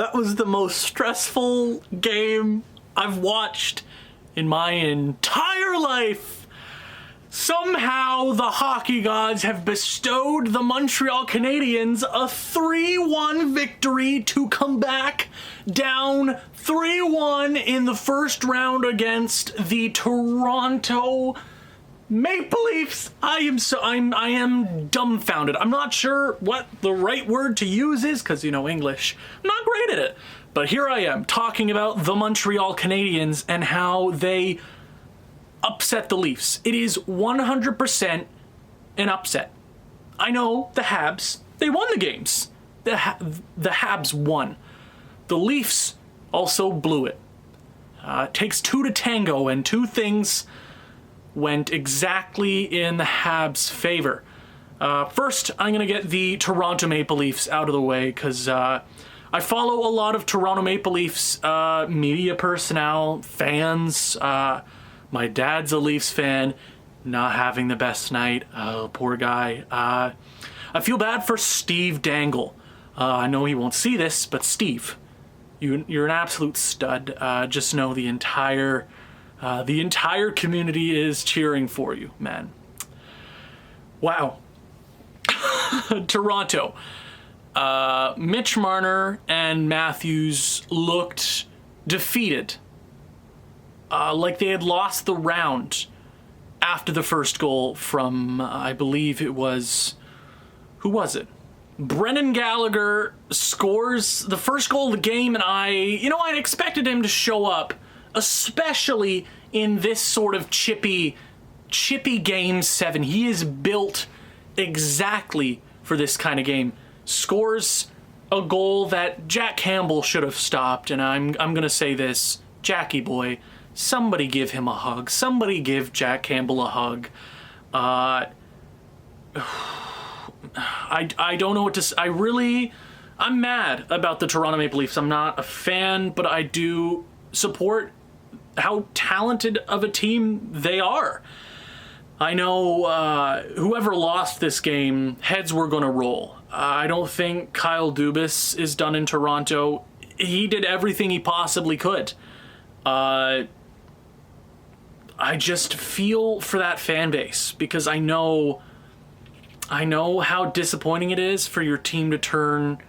that was the most stressful game I've watched in my entire life. Somehow the hockey gods have bestowed the Montreal Canadiens a 3-1 victory to come back down 3-1 in the first round against the Toronto Maple Leafs. I am dumbfounded. I'm not sure what the right word to use is because, you know, English. I'm not great at it. But here I am talking about the Montreal Canadiens and how they upset the Leafs. It is 100% an upset. I know the Habs, they won the games. The Habs won. The Leafs also blew it. It takes two to tango, and two things went exactly in the Habs' favor. First, I'm going to get the Toronto Maple Leafs out of the way because I follow a lot of Toronto Maple Leafs media personnel, fans. My dad's a Leafs fan, not having the best night. Oh, poor guy. I feel bad for Steve Dangle. I know he won't see this, but Steve, you're an absolute stud. Just know the entire community is cheering for you, man. Wow. Toronto. Mitch Marner and Matthews looked defeated. Like they had lost the round after the first goal from, I believe it was, who was it? Brendan Gallagher scores the first goal of the game, and I expected him to show up, especially in this sort of chippy game 7. He is built exactly for this kind of game. Scores a goal that Jack Campbell should have stopped, and I'm going to say this, Jackie boy, somebody give him a hug. Somebody give Jack Campbell a hug. I don't know what to say. I'm mad about the Toronto Maple Leafs. I'm not a fan, but I do support how talented of a team they are. I know whoever lost this game, heads were going to roll. I don't think Kyle Dubas is done in Toronto. He did everything he possibly could. I just feel for that fan base because I know how disappointing it is for your team to turn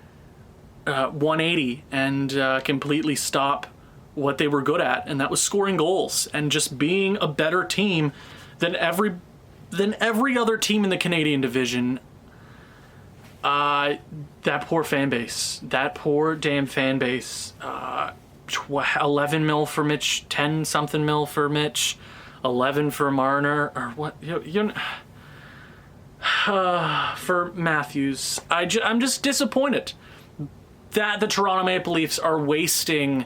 180 and completely stop what they were good at, and that was scoring goals and just being a better team than every other team in the Canadian division. That poor fan base. That poor damn fan base. 11 mil for Mitch, 10 something mil for Mitch, 11 for Marner, or what? For Matthews. I'm just disappointed that the Toronto Maple Leafs are wasting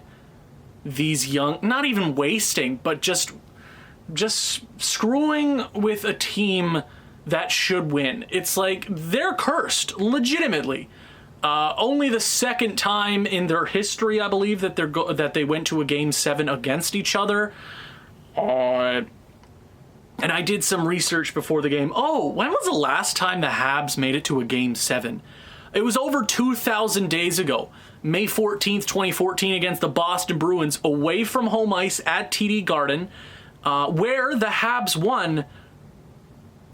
these young, not even wasting, but just screwing with a team that should win. It's like they're cursed, legitimately. Only the second time in their history, I believe, that they went to a game 7 against each other. And I did some research before the game. Oh, when was the last time the Habs made it to a game 7? It was over 2,000 days ago. May 14th, 2014 against the Boston Bruins away from home ice at TD Garden, where the Habs won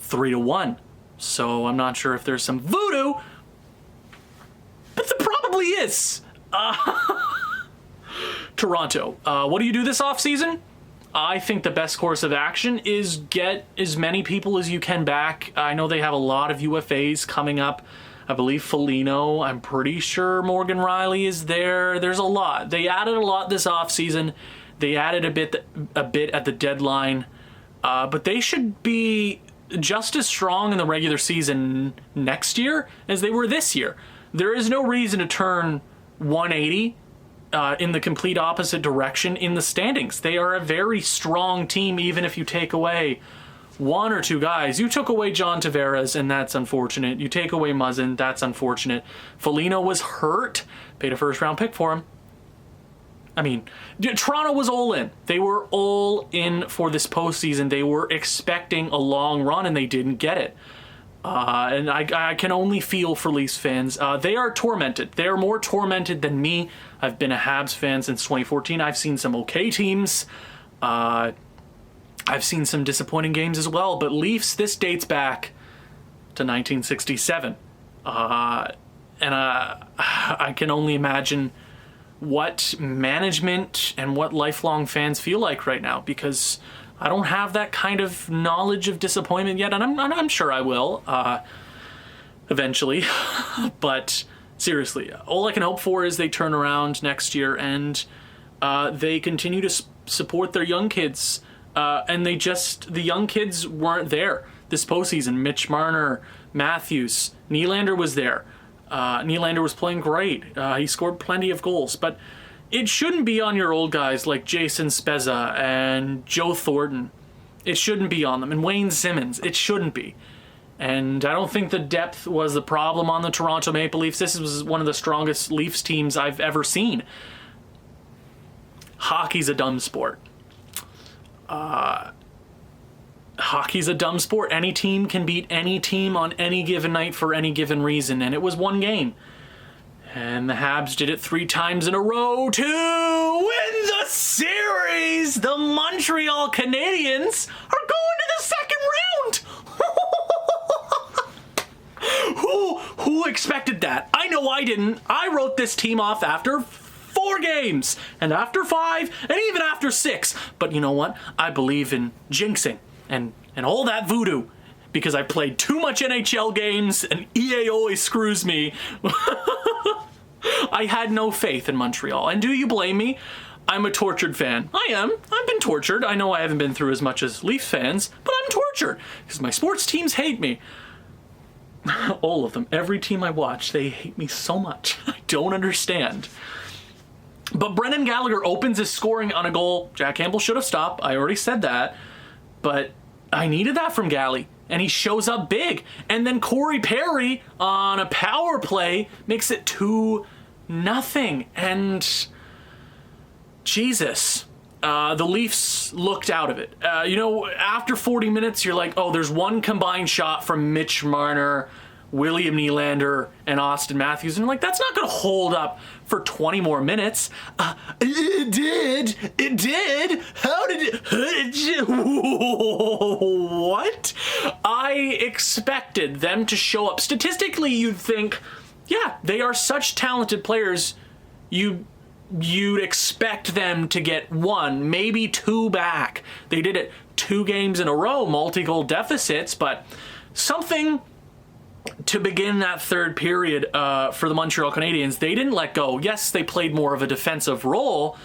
3-1. So I'm not sure if there's some voodoo, but there probably is. Toronto, what do you do this offseason? I think the best course of action is get as many people as you can back. I know they have a lot of UFAs coming up. I believe Foligno, I'm pretty sure Morgan Riley is there. There's a lot. They added a lot this offseason. They added a bit at the deadline. But they should be just as strong in the regular season next year as they were this year. There is no reason to turn 180 in the complete opposite direction in the standings. They are a very strong team, even if you take away one or two guys. You took away John Tavares, and that's unfortunate. You take away Muzzin, that's unfortunate. Foligno was hurt. Paid a first-round pick for him. I mean, Toronto was all in. They were all in for this postseason. They were expecting a long run, and they didn't get it. And I can only feel for Leafs fans. They are tormented. They are more tormented than me. I've been a Habs fan since 2014. I've seen some okay teams. I've seen some disappointing games as well. But Leafs, this dates back to 1967. And I can only imagine what management and what lifelong fans feel like right now, because I don't have that kind of knowledge of disappointment yet, and I'm sure I will eventually. But seriously, all I can hope for is they turn around next year and they continue to support their young kids. And the young kids weren't there this postseason. Mitch Marner, Matthews, Nylander was there. Nylander was playing great. He scored plenty of goals, but it shouldn't be on your old guys like Jason Spezza and Joe Thornton. It shouldn't be on them. And Wayne Simmons, it shouldn't be. And I don't think the depth was the problem on the Toronto Maple Leafs. This was one of the strongest Leafs teams I've ever seen. Hockey's a dumb sport. Hockey's a dumb sport. Any team can beat any team on any given night for any given reason. And it was one game. And the Habs did it 3 times in a row to win the series. The Montreal Canadiens are going to the second round. Who expected that? I know I didn't. I wrote this team off after 4 games, and after 5, and even after 6. But you know what? I believe in jinxing and all that voodoo, because I played too much NHL games, and EA always screws me. I had no faith in Montreal. And do you blame me? I'm a tortured fan. I am. I've been tortured. I know I haven't been through as much as Leafs fans, but I'm tortured because my sports teams hate me. All of them. Every team I watch, they hate me so much. I don't understand. But Brendan Gallagher opens his scoring on a goal Jack Campbell should have stopped. I already said that. But I needed that from Gally. And he shows up big. And then Corey Perry on a power play makes it 2-0. And Jesus, the Leafs looked out of it. After 40 minutes, you're like, oh, there's one combined shot from Mitch Marner, William Nylander, and Austin Matthews. And like, that's not going to hold up for 20 more minutes. It did. How did it? What? I expected them to show up. Statistically, you'd think, yeah, they are such talented players. You'd expect them to get 1, maybe 2 back. They did it 2 games in a row, multi-goal deficits, but something to begin that third period for the Montreal Canadiens. They didn't let go. Yes, they played more of a defensive role,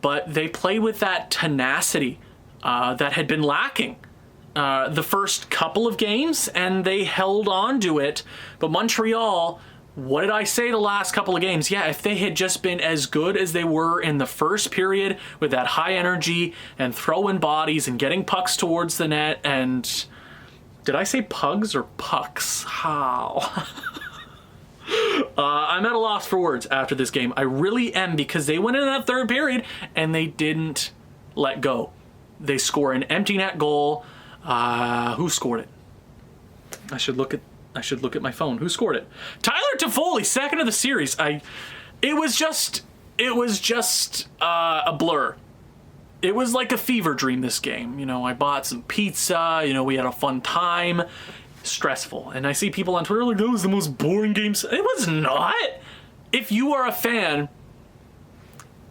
but they played with that tenacity that had been lacking the first couple of games, and they held on to it. But Montreal, what did I say the last couple of games? Yeah, if they had just been as good as they were in the first period with that high energy and throwing bodies and getting pucks towards the net and... Did I say pugs or pucks? How? I'm at a loss for words after this game. I really am, because they went into that third period and they didn't let go. They score an empty net goal. Who scored it? I should look at my phone. Who scored it? Tyler Toffoli, second of the series. It was just a blur. It was like a fever dream, this game. I bought some pizza, we had a fun time. Stressful. And I see people on Twitter like, that was the most boring game. It was not. If you are a fan,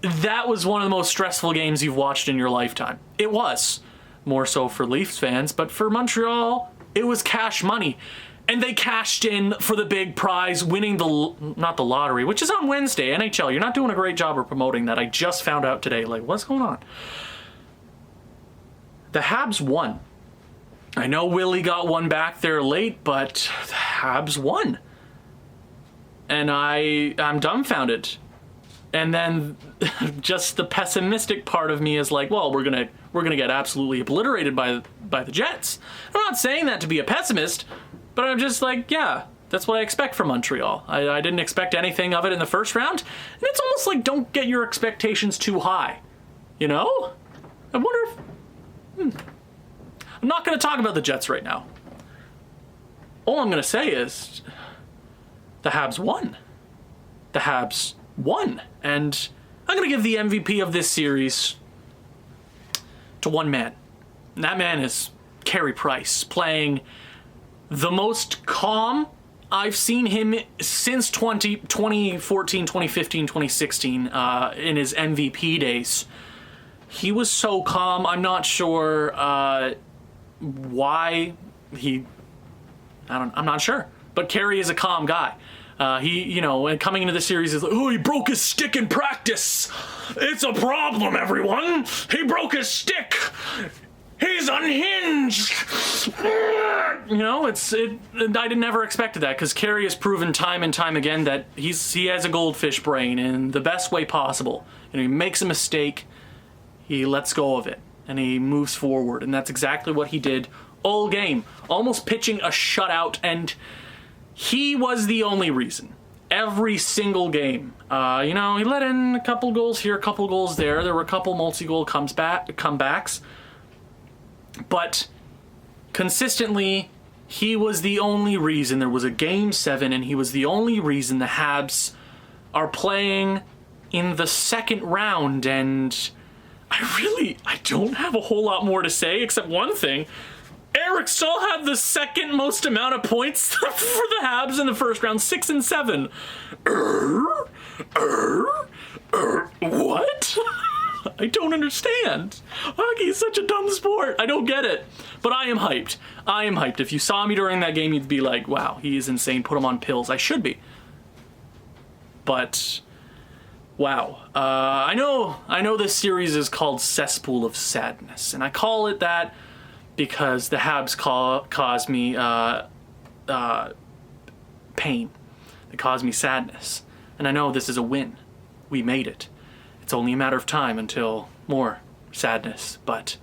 that was one of the most stressful games you've watched in your lifetime. It was. More so for Leafs fans, but for Montreal, it was cash money. And they cashed in for the big prize, winning not the lottery, which is on Wednesday. NHL, you're not doing a great job of promoting that. I just found out today. Like, what's going on? The Habs won. I know Willie got one back there late, but the Habs won. And I'm dumbfounded. And then just the pessimistic part of me is like, well, we're gonna get absolutely obliterated by the Jets. I'm not saying that to be a pessimist. But I'm just like, yeah, that's what I expect from Montreal. I didn't expect anything of it in the first round. And it's almost like, don't get your expectations too high. I wonder if... I'm not going to talk about the Jets right now. all I'm going to say is the Habs won. The Habs won. And I'm going to give the MVP of this series to one man. And that man is Carey Price, playing the most calm I've seen him since 2014, 2015, 2016, in his MVP days. He was so calm. I'm not sure why I'm not sure. But Carey is a calm guy. And coming into the series is like, oh, he broke his stick in practice. It's a problem, everyone. He broke his stick. He's unhinged. I never expected that, because Carey has proven time and time again that he has a goldfish brain in the best way possible. And he makes a mistake, he lets go of it, and he moves forward. And that's exactly what he did all game, almost pitching a shutout. And he was the only reason. Every single game. He let in a couple goals here, a couple goals there. There were a couple multi-goal comebacks. But consistently, he was the only reason there was a Game 7, and he was the only reason the Habs are playing in the second round. And I don't have a whole lot more to say except one thing. Eric Stahl had the second most amount of points for the Habs in the first round, 6 and 7. What? I don't understand. Hockey is such a dumb sport. I don't get it. But I am hyped. I am hyped. If you saw me during that game, you'd be like, wow, he is insane. Put him on pills. I should be. But, wow. I know this series is called Cesspool of Sadness. And I call it that because the Habs caused me pain. They caused me sadness. And I know this is a win. We made it. It's only a matter of time until more sadness. But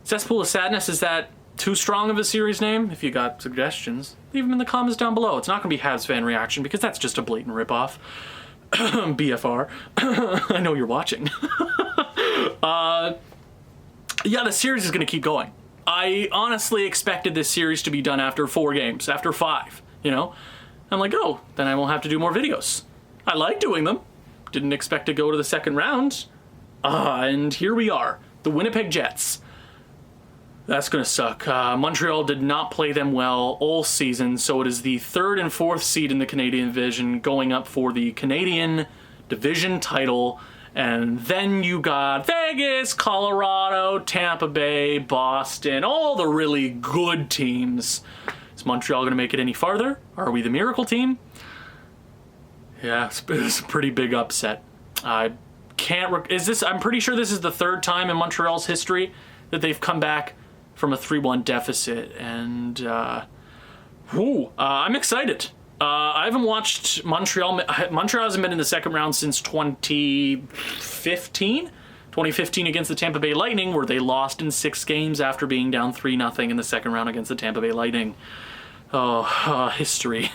Cesspool of Sadness, is that too strong of a series name? If you got suggestions, leave them in the comments down below. It's not going to be Habs fan reaction, because that's just a blatant ripoff. BFR. I know you're watching. The series is going to keep going. I honestly expected this series to be done after 4 games, after 5, I'm like, oh, then I won't have to do more videos. I like doing them. Didn't expect to go to the second round. And here we are. The Winnipeg Jets. That's going to suck. Montreal did not play them well all season, so it is the 3rd and 4th seed in the Canadian division going up for the Canadian division title. And then you got Vegas, Colorado, Tampa Bay, Boston, all the really good teams. Is Montreal going to make it any farther? Are we the miracle team? Yeah, it's a pretty big upset. I'm pretty sure this is the 3rd time in Montreal's history that they've come back from a 3-1 deficit. And, I'm excited. I haven't watched Montreal. Montreal hasn't been in the second round since 2015. 2015 against the Tampa Bay Lightning, where they lost in 6 games after being down 3-0 in the second round against the Tampa Bay Lightning. History.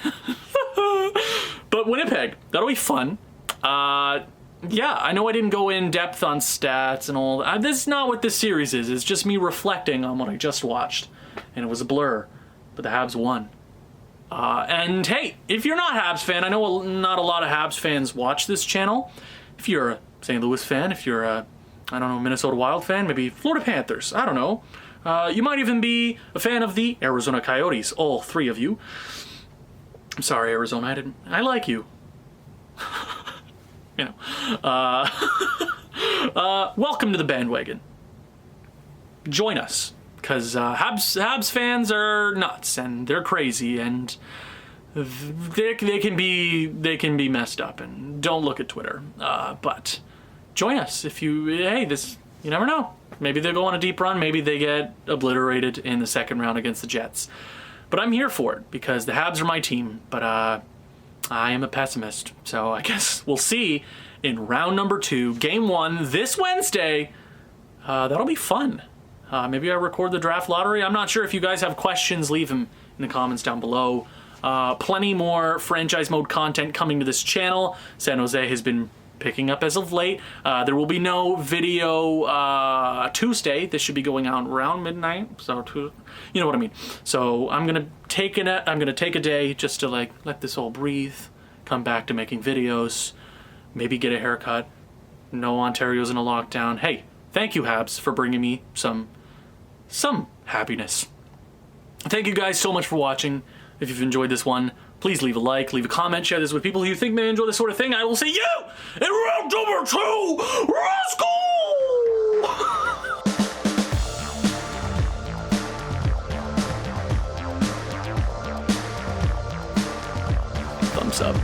But Winnipeg, that'll be fun. I know I didn't go in depth on stats and all that. This is not what this series is. It's just me reflecting on what I just watched. And it was a blur. But the Habs won. And hey, if you're not a Habs fan, I know not a lot of Habs fans watch this channel. If you're a St. Louis fan, if you're a, Minnesota Wild fan, maybe Florida Panthers, I don't know. You might even be a fan of the Arizona Coyotes, all 3 of you. I'm sorry, Arizona, I like you. Welcome to the bandwagon. Join us, because Habs fans are nuts, and they're crazy, and they can be messed up, and don't look at Twitter. But join us if you never know. Maybe they'll go on a deep run. Maybe they get obliterated in the second round against the Jets. But I'm here for it, because the Habs are my team. But I am a pessimist. So I guess we'll see in round number 2, game 1, this Wednesday. That'll be fun. Maybe I record the draft lottery. I'm not sure. If you guys have questions, leave them in the comments down below. Plenty more franchise mode content coming to this channel. San Jose has been picking up as of late. There will be no video Tuesday. This should be going out around midnight, so you know what I mean. So I'm gonna take a day just to like let this all breathe, come back to making videos, maybe get a haircut. No, Ontario's in a lockdown. Hey, thank you, Habs, for bringing me some happiness. Thank you guys so much for watching. If you've enjoyed this one, please leave a like, leave a comment, share this with people who you think may enjoy this sort of thing. I will see you in round number 2. Let's go! Thumbs up.